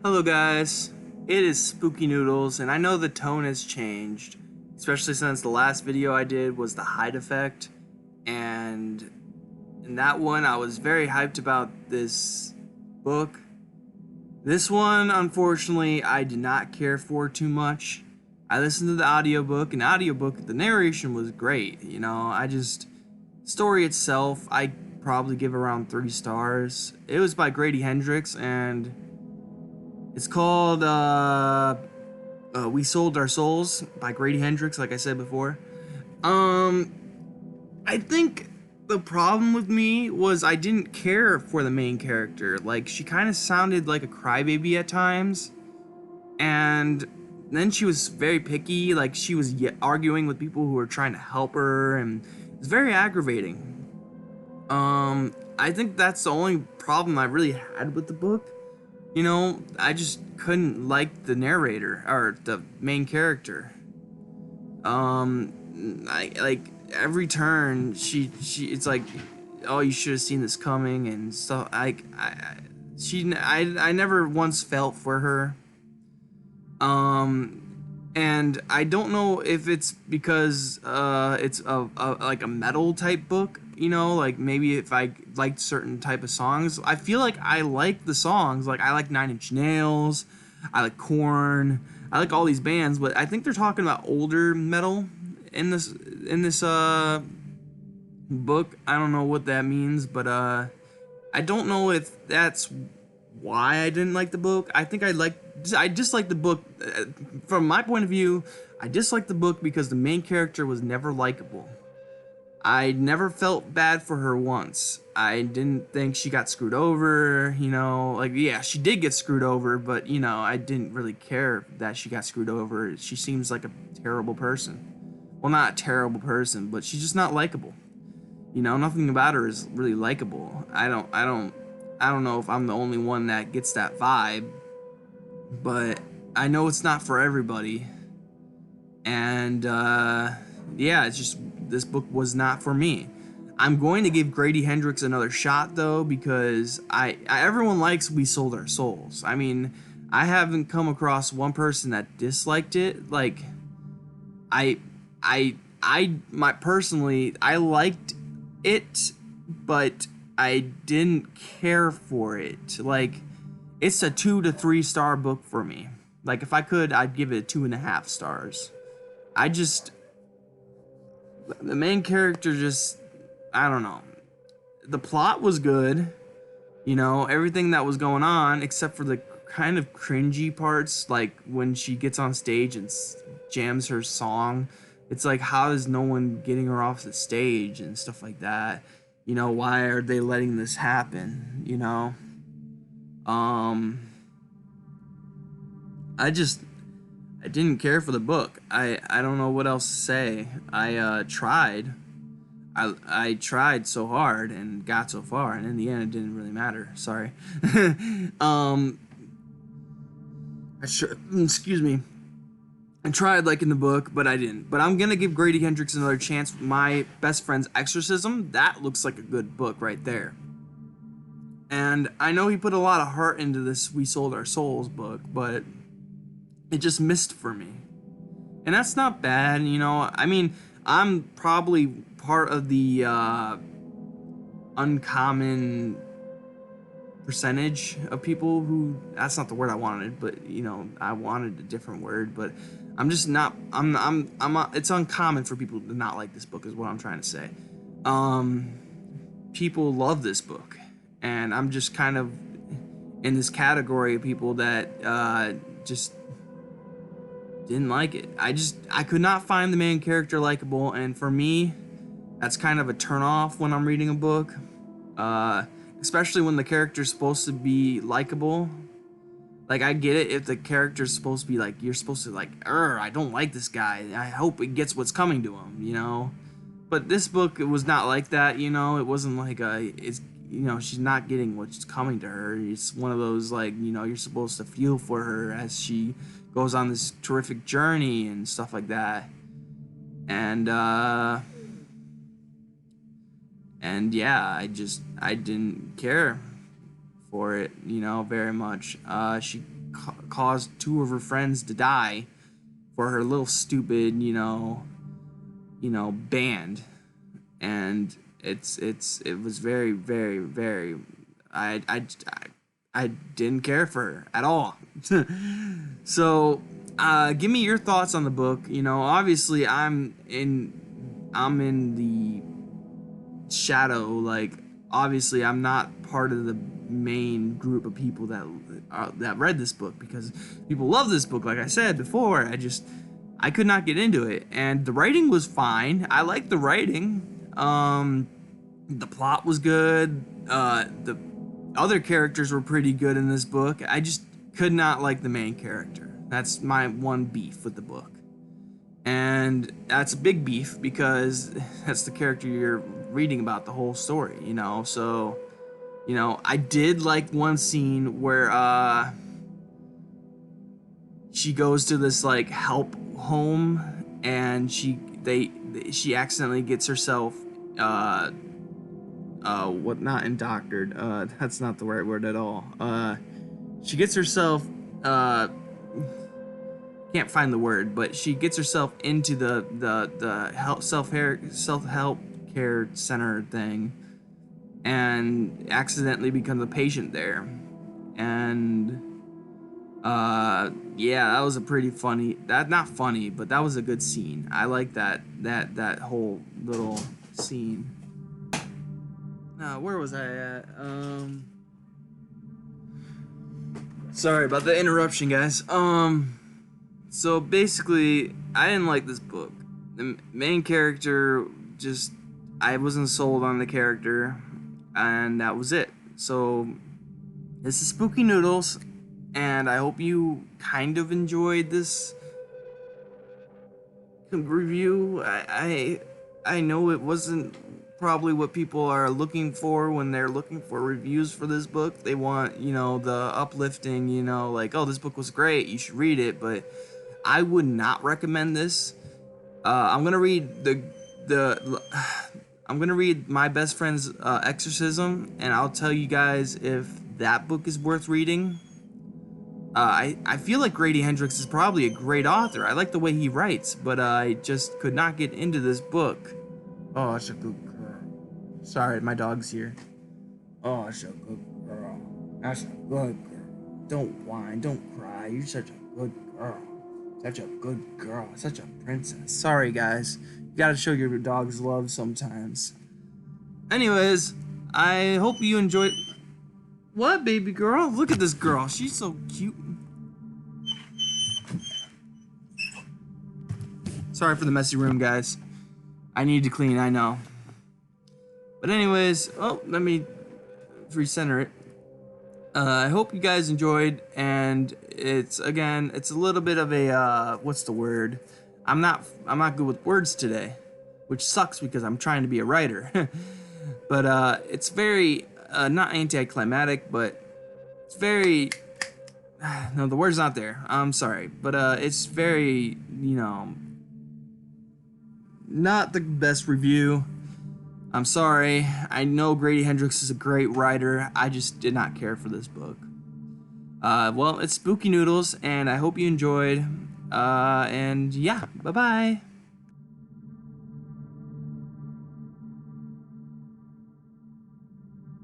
Hello guys, it is Spooky Noodles, and I know the tone has changed, especially since the last video I did was the Hyde effect, and in that one I was very hyped about this book. This one, unfortunately, I did not care for too much. I listened to the audiobook, and the narration was great, story itself, I probably give around 3 stars. It was by Grady Hendrix, and it's called We Sold Our Souls by Grady Hendrix, like I said before. Um, I think the problem with me was I didn't care for the main character. Like, she kind of sounded like a crybaby at times, and then she was very picky. Like, she was arguing with people who were trying to help her, and it's very aggravating. I think that's the only problem I really had with the book. I just couldn't like the narrator or the main character. I like every turn it's like, oh, you should have seen this coming and stuff. I never once felt for her. Um, and I don't know if it's because it's like a metal type book. Like maybe if I liked certain type of songs, I feel like I like the songs. Like I like Nine Inch Nails, I like Korn, I like all these bands, but I think they're talking about older metal in this book. I don't know what that means, but I don't know if that's why I didn't like the book. I disliked the book from my point of view. I disliked the book because the main character was never likable. I never felt bad for her once. I didn't think she got screwed over, like, yeah, she did get screwed over, but I didn't really care that she got screwed over. She seems like a terrible person. Well, not a terrible person, but she's just not likable. Nothing about her is really likable. I don't know if I'm the only one that gets that vibe, but I know it's not for everybody. And yeah, it's just this book was not for me. I'm going to give Grady Hendrix another shot though, because everyone likes We Sold Our Souls. I mean, I haven't come across one person that disliked it. Like, I my personally, I liked it, but I didn't care for it. Like, it's a 2 to 3 star book for me. Like, if I could, I'd give it 2.5 stars. I just, the main character just, I don't know. The plot was good, everything that was going on, except for the kind of cringy parts, like when she gets on stage and jams her song. It's like, how is no one getting her off the stage and stuff like that? Why are they letting this happen? Um, I just, I didn't care for the book. I don't know what else to say. I tried. I tried so hard and got so far, and in the end, it didn't really matter. Sorry. um, excuse me. I tried like in the book, but I didn't. But I'm gonna give Grady Hendrix another chance. My best friend's Exorcism. That looks like a good book right there. And I know he put a lot of heart into this We Sold Our Souls book, but it just missed for me. And that's not bad, I mean, I'm probably part of the uncommon percentage of people who, that's not the word I wanted, but I wanted a different word, but I'm just not, it's uncommon for people to not like this book is what I'm trying to say. People love this book, and I'm just kind of in this category of people that just didn't like it. I could not find the main character likable, and for me, that's kind of a turnoff when I'm reading a book. Especially when the character's supposed to be likable. Like, I get it if the character's supposed to be like, you're supposed to like, I don't like this guy. I hope he gets what's coming to him. But this book, it was not like that. It wasn't like she's not getting what's coming to her. It's one of those, like, you're supposed to feel for her as she goes on this terrific journey and stuff like that. And yeah, I didn't care for it, very much. She caused 2 of her friends to die for her little stupid, band. And it was very, very, very, I didn't care for her at all. So, give me your thoughts on the book. Obviously I'm in the shadow. Like, obviously I'm not part of the main group of people that read this book, because people love this book. Like I said before, I could not get into it, and the writing was fine. I liked the writing. The plot was good. The other characters were pretty good in this book. I just could not like the main character. That's my one beef with the book. And that's a big beef, because that's the character you're reading about the whole story, So, I did like one scene where she goes to this like help home, and she accidentally gets herself not indoctored. That's not the right word at all. She gets herself can't find the word, but she gets herself into the self-help care center thing, and accidentally becomes a patient there. And yeah, that was a pretty funny, not funny, but that was a good scene. I like that whole little scene. Where was I at? Sorry about the interruption, guys. So basically, I didn't like this book. The main character, I wasn't sold on the character, and that was it. So, this is Spooky Noodles, and I hope you kind of enjoyed this review. I know it wasn't probably what people are looking for when they're looking for reviews for this book. They want, the uplifting, like, oh, this book was great, you should read it, but I would not recommend this. I'm gonna read I'm gonna read My Best Friend's Exorcism, and I'll tell you guys if that book is worth reading. I feel like Grady Hendrix is probably a great author. I like the way he writes, but I just could not get into this book. Oh, it's a good girl. Sorry, my dog's here. Oh, it's a good girl. That's a good girl. Don't whine, don't cry. You're such a good girl. Such a good girl. Such a princess. Sorry, guys. You gotta show your dogs love sometimes. Anyways, I hope you enjoyed. What, baby girl? Look at this girl. She's so cute. Sorry for the messy room, guys. I need to clean, I know. But anyways, let me recenter it. I hope you guys enjoyed, and it's a little bit of a what's the word? I'm not good with words today, which sucks because I'm trying to be a writer. But it's very not anticlimactic, but it's very no, the word's not there. I'm sorry, but it's very, not the best review. I'm sorry. I know Grady Hendrix is a great writer. I just did not care for this book. Well, it's Spooky Noodles, and I hope you enjoyed. And yeah, bye-bye.